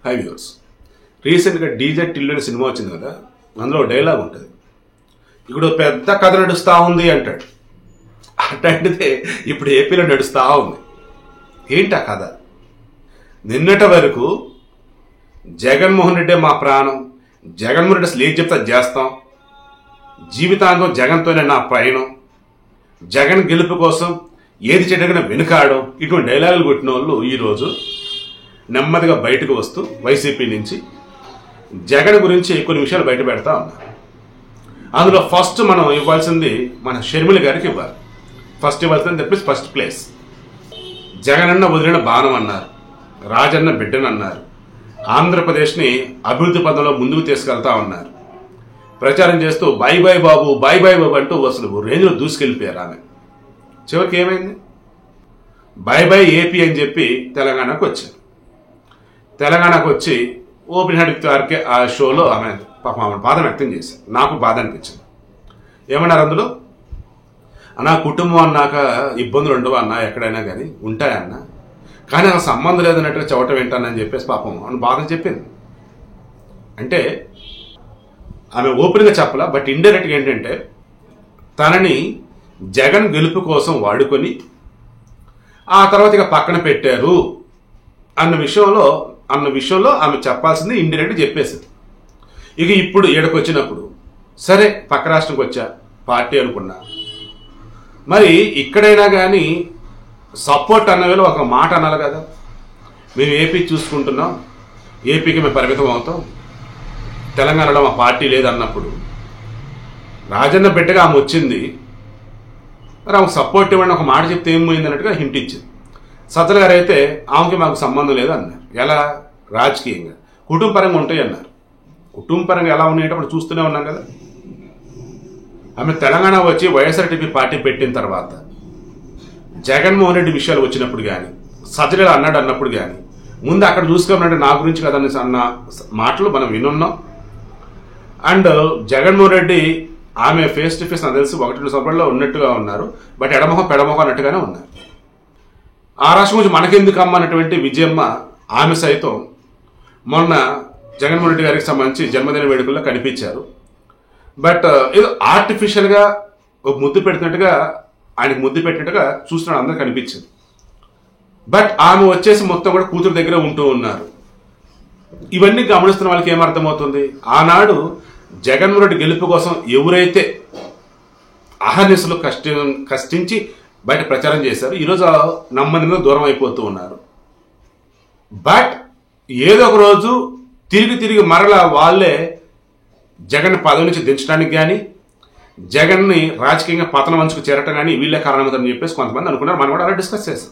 High viewers, రీసెంట్గా DJ Tillu అనే cinema వచ్చింది కదా, అందులో డైలాగ్ ఉంటుంది. ఇప్పుడు పెద్ద కథ నడుస్తూ ఉంది అంటాడు. అట్లాంటిదే ఇప్పుడు ఏపీలో నడుస్తూ ఉంది. ఏంటి ఆ కథ? నిన్నటి వరకు జగన్మోహన్ రెడ్డి మా ప్రాణం, జగన్మోహన్ రెడ్డి అసలు ఏం చెప్తే అది చేస్తాం, జీవితాంతం జగన్తోనే నా ప్రయాణం, జగన్ గెలుపు కోసం ఏది చెడ్డగా వెనుకాడడం, ఇటువంటి డైలాగులు కొట్టిన వాళ్ళు ఈరోజు నెమ్మదిగా బయటకు వస్తూ వైసీపీ నుంచి జగన్ గురించి కొన్ని విషయాలు బయట పెడతా ఉన్నారు. అందులో ఫస్ట్ మనం ఇవ్వాల్సింది మన షర్మిల గారికి ఇవ్వాలి. ఫస్ట్ ఇవ్వాల్సింది చెప్పేసి ఫస్ట్ ప్లేస్. జగనన్న వదిలిన బాణం అన్నారు, రాజన్న బిడ్డను అన్నారు, ఆంధ్రప్రదేశ్ని అభివృద్ధి పదంలో ముందుకు తీసుకెళ్తా ఉన్నారు. ప్రచారం చేస్తూ బాయ్ బాయ్ బాబు, బాయ్ బాయ్ బాబు అంటూ అసలు రేంజ్లో దూసుకెళ్ళిపోయారు ఆమె. చివరికి ఏమైంది? బాయ్ బాయ్ ఏపీ అని చెప్పి తెలంగాణకు వచ్చారు. తెలంగాణకు వచ్చి ఓపెన్ హెడ్ వరకే ఆ షోలో ఆమె పాపం ఆమె బాధ వ్యక్తం చేశారు. నాకు బాధ అనిపించింది. ఏమన్నారు అందులో? నా కుటుంబం అన్నాక ఇబ్బందులు ఉండవు అన్న, ఎక్కడైనా కానీ ఉంటాయన్న, కానీ నాకు సంబంధం లేదన్నట్టుగా చవటం వింటానని చెప్పేసి పాపం అని బాధ చెప్పింది. అంటే ఆమె ఓపెన్గా చెప్పలా, బట్ ఇండైరెక్ట్గా ఏంటంటే తనని జగన్ గెలుపు కోసం వాడుకొని ఆ తర్వాత ఇక పక్కన పెట్టారు అన్న విషయంలో ఆమె చెప్పాల్సింది ఇండైరెక్ట్ చెప్పేసింది. ఇక ఇప్పుడు ఈడకు వచ్చినప్పుడు సరే పక్క రాష్ట్రంకి వచ్చా పార్టీ అనుకున్నా, మరి ఇక్కడైనా కానీ సపోర్ట్ అన్న వేళ ఒక మాట అనాలి కదా. మేము ఏపీ చూసుకుంటున్నాం, ఏపీకి మేము పరిమితం అవుతాం, తెలంగాణలో మా పార్టీ లేదన్నప్పుడు రాజన్న బిడ్డగా ఆమె వచ్చింది, మరి ఆమెకు సపోర్ట్ ఇవ్వండి ఒక మాట చెప్తే ఏమైంది అన్నట్టుగా హింట్ ఇచ్చింది. సజ్జల గారు అయితే ఆమెకి మాకు సంబంధం లేదు అన్నారు. ఎలా? రాజకీయంగా కుటుంబపరంగా ఉంటాయి అన్నారు. కుటుంబపరంగా ఎలా ఉన్నాయంటే మనం చూస్తూనే ఉన్నాం కదా. ఆమె తెలంగాణ వచ్చి వైఎస్ఆర్టీపీ పార్టీ పెట్టిన తర్వాత జగన్మోహన్ రెడ్డి విషయాలు వచ్చినప్పుడు కానీ, సజ్జల అన్నప్పుడు కానీ ముందు అక్కడ చూసుకోమంటే నా గురించి కదా అన్న మాటలు మనం వినున్నాం. అండ్ జగన్మోహన్ రెడ్డి ఆమె ఫేస్ టు ఫేస్ నాకు తెలిసి 1-2 సభల్లో ఉన్నట్టుగా ఉన్నారు, బట్ ఎడమొహం పెడమొహం అన్నట్టుగానే ఉన్నారు. ఆ రాష్ట్రం గురించి మనకెందుకు అన్నటువంటి విజయమ్మ ఆమె సైతం మొన్న జగన్మోహన్ రెడ్డి గారికి సంబంధించి జన్మదిన వేడుకల్లో కనిపించారు. బట్ ఏదో ఆర్టిఫిషియల్గా ఒక ముద్దు పెడుతున్నట్టుగా, ఆయనకు ముద్దు పెట్టినట్టుగా చూస్తున్నాడు, అందరూ కనిపించింది. బట్ ఆమె వచ్చేసి మొత్తం కూడా కూతురు దగ్గర ఉంటూ ఉన్నారు. ఇవన్నీ గమనిస్తున్న వాళ్ళకి ఏమర్థమవుతుంది? ఆనాడు జగన్మోహన్ రెడ్డి గెలుపు కోసం ఎవరైతే అహర్నిశలు కష్టించి బయట ప్రచారం చేశారు, ఈరోజు నమ్మదిగా దూరం అయిపోతూ ఉన్నారు. బట్ ఏదో ఒక రోజు తిరిగి మరలా వాళ్ళే జగన్ పదవి నుంచి దించడానికి కానీ, జగన్ని రాజకీయంగా పతనం వంచుకు చేరటం కానీ వీళ్ళే కారణమవుతారని చెప్పేసి కొంతమంది అనుకున్నారు. మనం కూడా అలా డిస్కస్ చేశాం.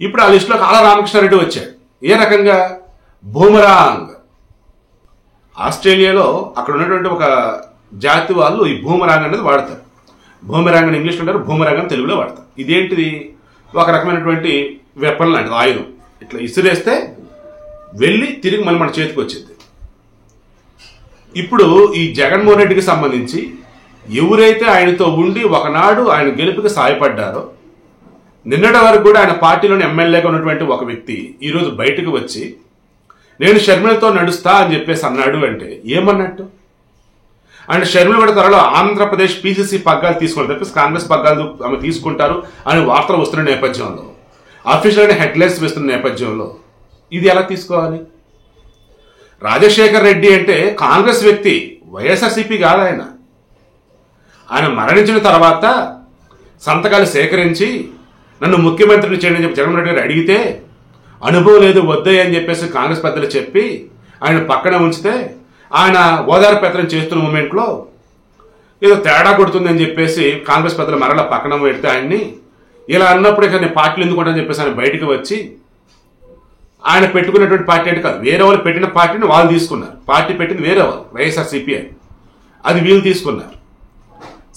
ఇప్పుడు ఆ లిస్టులో ఆల రామకృష్ణారెడ్డి వచ్చాడు. ఏ రకంగా? బూమరాంగ్. ఆస్ట్రేలియాలో అక్కడ ఉన్నటువంటి ఒక జాతి వాళ్ళు ఈ బూమరాంగ్ అనేది వాడతారు. బూమరాంగ్ అని ఇంగ్లీష్లో అంటారు, బూమరాంగ్ అని తెలుగులో వాడతారు. ఇదేంటిది? ఒక రకమైనటువంటి వెపన్ లాంటిది, ఆయుధం. ఇట్లా ఇసిరేస్తే వెళ్ళి తిరిగి మళ్ళీ మన చేతికి వచ్చింది. ఇప్పుడు ఈ జగన్మోహన్ రెడ్డికి సంబంధించి ఎవరైతే ఆయనతో ఉండి ఒకనాడు ఆయన గెలుపుకి సాయపడ్డారో, నిన్నటి వరకు కూడా ఆయన పార్టీలోని ఎమ్మెల్యేగా ఉన్నటువంటి ఒక వ్యక్తి ఈరోజు బయటకు వచ్చి నేను షర్మిలతో నడుస్తా అని చెప్పేసి అన్నాడు. అంటే ఏమన్నట్టు? అండ్ షర్మిల కూడా త్వరలో ఆంధ్రప్రదేశ్ పీసీసీ పగ్గాలు తీసుకోవాలి చెప్పేసి కాంగ్రెస్ పగ్గాలు ఆమె తీసుకుంటారు అని వార్తలు వస్తున్న నేపథ్యంలో, అఫీషియల్గా హెడ్లైన్స్ వేస్తున్న నేపథ్యంలో ఇది ఎలా తీసుకోవాలి? రాజశేఖర్ రెడ్డి అంటే కాంగ్రెస్ వ్యక్తి, వైఎస్ఆర్సీపీ కాదు ఆయన. ఆయన మరణించిన తర్వాత సంతకాలు సేకరించి నన్ను ముఖ్యమంత్రిని చేయండి అని చెప్పి జగన్మోహన్ రెడ్డి గారు అడిగితే అనుభవం లేదు వద్దే అని చెప్పేసి కాంగ్రెస్ పెద్దలు చెప్పి ఆయన పక్కన ఉంచితే ఆయన ఓదార్పు పత్రం చేస్తున్న మూమెంట్లో ఏదో తేడా కొడుతుందని చెప్పేసి కాంగ్రెస్ పెద్దలు మరలా పక్కన పెడితే ఆయన్ని ఇలా అన్నప్పుడు ఇక నేను పార్టీలు ఎందుకుంటా అని చెప్పేసి ఆయన బయటకు వచ్చి ఆయన పెట్టుకున్నటువంటి పార్టీ అంటే కాదు, వేరే వాళ్ళు పెట్టిన పార్టీని వాళ్ళు తీసుకున్నారు. పార్టీ పెట్టింది వేరే వాళ్ళు, వైఎస్ఆర్సీపీ అని, అది వీళ్ళు తీసుకున్నారు.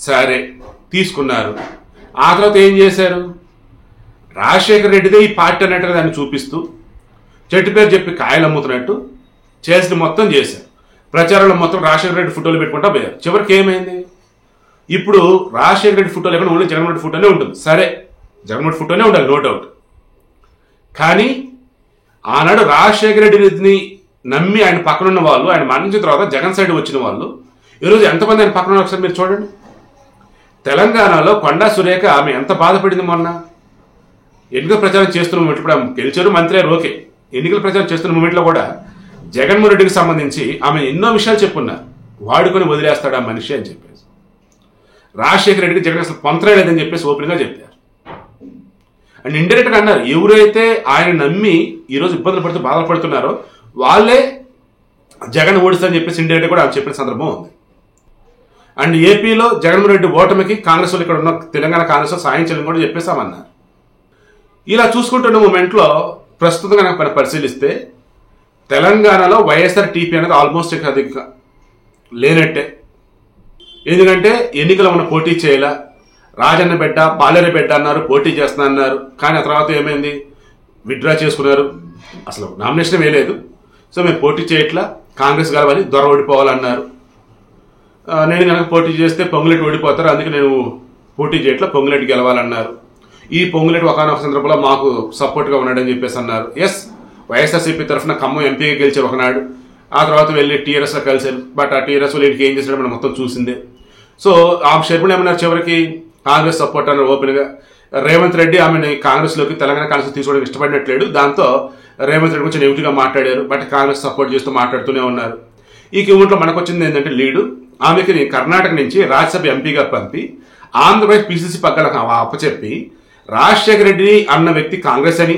సరే తీసుకున్నారు. ఆ తర్వాత ఏం చేశారు? రాజశేఖర రెడ్డిదే ఈ పార్టీ అన్నట్టుగా దాన్ని చూపిస్తూ చెట్టు పేరు చెప్పి కాయలు అమ్ముతున్నట్టు చేసిన మొత్తం చేశారు. ప్రచారంలో మొత్తం రాజశేఖర రెడ్డి ఫోటోలు పెట్టుకుంటా పోయారు. చివరికి ఏమైంది? ఇప్పుడు రాజశేఖర రెడ్డి ఫోటో లేకుండా ఓన్లీ జగన్మోహన్ రెడ్డి ఫోటోనే ఉంటుంది. సరే జగన్మోహన్ ఫోటోనే ఉండాలి, నో డౌట్. కానీ ఆనాడు రాజశేఖర రెడ్డిని నమ్మి ఆయన పక్కనున్న వాళ్ళు, ఆయన మరణించిన తర్వాత జగన్ సైడ్ వచ్చిన వాళ్ళు ఈరోజు ఎంతమంది ఆయన పక్కన ఒకసారి మీరు చూడండి. తెలంగాణలో కొండా సురేఖ ఆమె ఎంత బాధపడింది మొన్న ఎన్నికల ప్రచారం చేస్తున్న మూమెంట్. ఇప్పుడు ఆమె గెలిచారు, మంత్రి అయ్యారు, ఓకే. ఎన్నికల ప్రచారం చేస్తున్న మూమెంట్లో కూడా జగన్మోహన్ రెడ్డికి సంబంధించి ఆమె ఎన్నో విషయాలు చెప్పున్నారు. వాడుకొని వదిలేస్తాడు ఆ మనిషి అని చెప్పేసి. రాజశేఖర రెడ్డికి జగన్ అసలు పొంతరే లేదని చెప్పేసి ఓపెన్గా చెప్పారు. అండ్ ఇండైరెక్ట్గా అన్నారు, ఎవరైతే ఆయన నమ్మి ఈరోజు ఇబ్బందులు పడుతూ బాధపడుతున్నారో వాళ్ళే జగన్ ఓడిస్తారని చెప్పేసి ఇండైరెక్ట్గా కూడా ఆమె చెప్పిన సందర్భం ఉంది. అండ్ ఏపీలో జగన్మోహన్ రెడ్డి ఓటమికి కాంగ్రెస్ వాళ్ళు ఇక్కడ ఉన్న తెలంగాణ కాంగ్రెస్ సాయం చేయాలని కూడా చెప్పేసామన్నారు. ఇలా చూసుకుంటున్న మూమెంట్లో ప్రస్తుతం కనుక పరిశీలిస్తే తెలంగాణలో వైఎస్ఆర్ టీపీ అనేది ఆల్మోస్ట్ ఇక అది లేనట్టే. ఎందుకంటే ఎన్నికల ఉన్న పోటీ చేయాల, రాజన్న బిడ్డ పాలేరు బిడ్డ అన్నారు, పోటీ చేస్తున్నా అన్నారు. కానీ ఆ తర్వాత ఏమైంది, విత్డ్రా చేసుకున్నారు, అసలు నామినేషన్ వేయలేదు. సో మేము పోటీ చేయట్లా, కాంగ్రెస్ గెలవాలి, దొర ఓడిపోవాలన్నారు. నేను కనుక పోటీ చేస్తే పొంగులెట్టి ఓడిపోతారు, అందుకే నేను పోటీ చేయట్లా, పొంగులెట్టి గెలవాలన్నారు. ఈ పొంగులెట్టి ఒకనొక సందర్భంలో మాకు సపోర్ట్గా ఉన్నాడని చెప్పేసి అన్నారు. ఎస్, వైఎస్ఆర్సీపీ తరఫున ఖమ్మం ఎంపీగా గెలిచారు ఒకనాడు. ఆ తర్వాత వెళ్ళి టీఆర్ఎస్లో కలిశారు. బట్ ఆ టీఆర్ఎస్ వీళ్ళకి ఏం చేశాడో మనం మొత్తం చూసిందే. సో ఆ షర్మిల ఏమన్నారు, చివరికి కాంగ్రెస్ సపోర్ట్ అన్నారు ఓపెన్గా. రేవంత్ రెడ్డి ఆమెను కాంగ్రెస్లోకి తెలంగాణ కాంగ్రెస్ తీసుకోవడానికి ఇష్టపడినట్లేడు. దాంతో రేవంత్ రెడ్డి కొంచెం నెగిటివ్గా మాట్లాడారు. బట్ కాంగ్రెస్ సపోర్ట్ చేస్తూ మాట్లాడుతూనే ఉన్నారు. ఈ మూమెంట్లో మనకు వచ్చింది ఏంటంటే లీడు, ఆమెకి కర్ణాటక నుంచి రాజ్యసభ ఎంపీగా పంపి ఆంధ్రప్రదేశ్ పిసిసి పగ్గాలకు అప్పచెప్పి రాజశేఖర రెడ్డి అన్న వ్యక్తి కాంగ్రెస్ అని,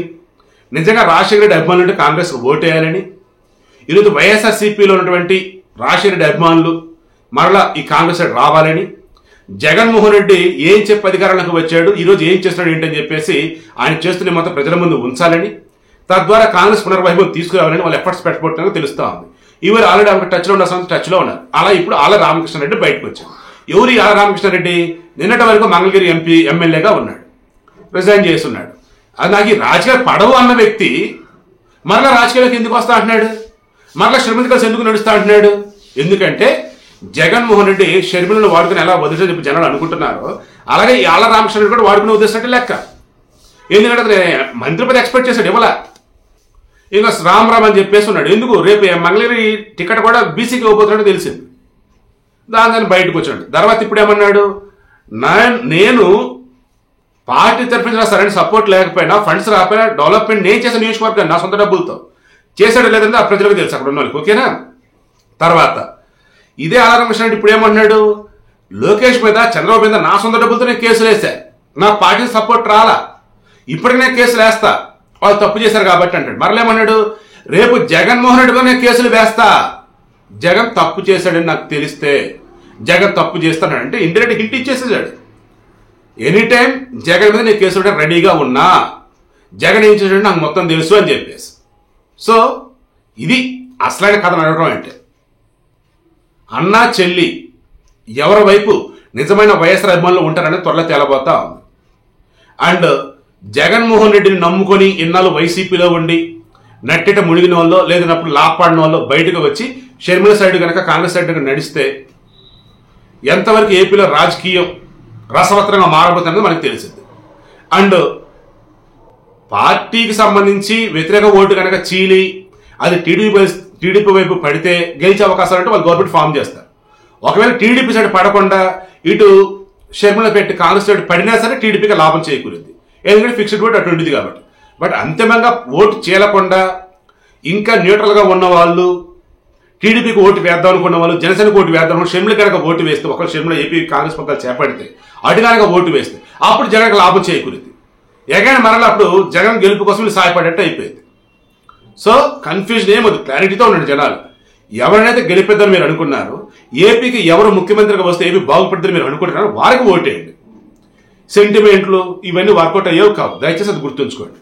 నిజంగా రాజశేఖర రెడ్డి అభిమానులు అంటే కాంగ్రెస్ ఓటేయాలని, ఈరోజు వైఎస్ఆర్సీపీలో ఉన్నటువంటి రాజశేఖర రెడ్డి అభిమానులు మరలా ఈ కాంగ్రెస్ సైడ్ రావాలని, జగన్మోహన్ రెడ్డి ఏం చెప్పి అధికారంలోకి వచ్చాడు, ఈరోజు ఏం చేస్తున్నాడు ఏంటని చెప్పేసి ఆయన చేస్తున్న మొత్తం ప్రజల ముందు ఉంచాలని, తద్వారా కాంగ్రెస్ పునర్వైభవం తీసుకురావాలని వాళ్ళు ఎఫర్ట్స్ పెట్టబోతున్నట్టు తెలుస్తూ ఉంది. ఈవేళ ఆల్రెడీ ఆమె టచ్లో ఉన్న సంస్థ టచ్లో ఉన్నారు. అలా ఇప్పుడు ఆల రామకృష్ణారెడ్డి బయటకు వచ్చారు. ఎవరు ఆల రామకృష్ణారెడ్డి? నిన్నటి వరకు మంగళగిరి ఎమ్మెల్యేగా ఉన్నాడు, రిజైన్ చేస్తున్నాడు. అది నాకు ఈ రాజకీయాలు పడవు అన్న వ్యక్తి మరలా రాజకీయాలకు ఎందుకు వస్తా అంటున్నాడు, మరలా షర్మిల కలిసి ఎందుకు నడుస్తా అంటున్నాడు? ఎందుకంటే జగన్మోహన్ రెడ్డి షర్మిలను వాడుకుని ఎలా వదిలేదని చెప్పి జనాలు అనుకుంటున్నారో అలాగే ఈ ఆల రామకృష్ణారెడ్డి కూడా వాడుకుని వదిలేసినట్టు లెక్క. ఎందుకంటే మంత్రి పదవి ఎక్స్పెక్ట్ చేశాడు, ఇవ్వాల. ఇంకా రామ్ అని చెప్పేసి ఉన్నాడు. ఎందుకు, రేపు మంగళగిరి టికెట్ కూడా బీసీకి ఇవ్వబోతున్నట్టు తెలిసింది. దాని బయటకు వచ్చాడు. తర్వాత ఇప్పుడు ఏమన్నాడు, నేను పార్టీ తరఫున సరైన సపోర్ట్ లేకపోయినా, ఫండ్స్ రాకపోయినా డెవలప్మెంట్ నేను చేసిన నియోజకవర్గాన్ని నా సొంత డబ్బులతో చేశాడు లేదంటే ఆ ప్రజలకు తెలుసు, అక్కడ ఉన్న వాళ్ళకి. ఓకేనా? తర్వాత ఇదే ఆల రామకృష్ణారెడ్డి ఇప్పుడు ఏమన్నాడు, లోకేష్ మీద చంద్రబాబు మీద నా సొంత డబ్బులతో నేను కేసులు వేసా, నా పార్టీ సపోర్ట్ రాలా, ఇప్పటికి నేను కేసులు వేస్తా, వాళ్ళు తప్పు చేశారు కాబట్టి అంటాడు. మరలేమన్నాడు, రేపు జగన్మోహన్ రెడ్డిగా నేను కేసులు వేస్తా, జగన్ తప్పు చేశాడని నాకు తెలిస్తే జగన్ తప్పు చేస్తాడు అంటే ఇండైరెక్ట్ హింట్ ఇచ్చేసేసాడు. ఎనీ టైం జగన్ మీద నేను కేసు రెడీగా ఉన్నా, జగన్ ఏం చేశాడు నాకు మొత్తం తెలుసు అని చెప్పేసి. సో ఇది అసలైన కథ నడవడం అంటే. అన్నా చెల్లి ఎవరి వైపు నిజమైన వైఎస్ఆర్ అభిమానులు ఉంటారని త్వరలో తేలబోతా ఉంది. అండ్ జగన్మోహన్ రెడ్డిని నమ్ముకొని ఇన్నాళ్ళు వైసీపీలో ఉండి నట్టెట మునిగిన వాళ్ళు లేదన్నప్పుడు లాపాడిన వాళ్ళు బయటకు వచ్చి షర్మిల సైడ్ కనుక కాంగ్రెస్ సైడ్ కనుక నడిస్తే ఎంతవరకు ఏపీలో రాజకీయం రసవత్రంగా మారబోతుందని మనకు తెలిసింది. అండ్ పార్టీకి సంబంధించి వ్యతిరేక ఓటు కనుక చీలి అది టీడీపీ వైపు పడితే గెలిచే అవకాశాలు అంటే వాళ్ళు గవర్నమెంట్ ఫామ్ చేస్తారు. ఒకవేళ టీడీపీ సైడ్ పడకుండా ఇటు షర్మిల పెట్టి కాంగ్రెస్ సైడ్ పడినా సరే టీడీపీకి లాభం చేకూరింది, ఎందుకంటే ఫిక్స్డ్ ఓటు అటు ఉంటుంది కాబట్టి. బట్ అంతిమంగా ఓటు చీలకుండా ఇంకా న్యూట్రల్గా ఉన్న వాళ్ళు, టీడీపీకి ఓటు వేద్దాం అనుకున్న వాళ్ళు, జనసేనకు ఓటు వేద్దాం అనుకున్న షర్మిల కనుక ఓటు వేస్తే, ఒకవేళ షర్మిల ఏపీ కాంగ్రెస్ పక్కన చేపడితే అటు కనుక ఓటు వేస్తే అప్పుడు జగన్కి లాభం చేకూరింది. ఎగైనా మరలా అప్పుడు జగన్ గెలుపు కోసం సహాయపడేట్టు అయిపోయింది. సో కన్ఫ్యూజన్ ఏమదు, క్లారిటీతో ఉన్నాడు జనాలు. ఎవరినైతే గెలిపిద్దని మీరు అనుకున్నారు, ఏపీకి ఎవరు ముఖ్యమంత్రిగా వస్తే ఏపీ బాగుపడుతుందని మీరు అనుకుంటున్నారు, వారికి ఓటేయండి. సెంటిమెంట్లు ఇవన్నీ వర్కౌట్ అయ్యేవి కావు, దయచేసి అది గుర్తుంచుకోండి.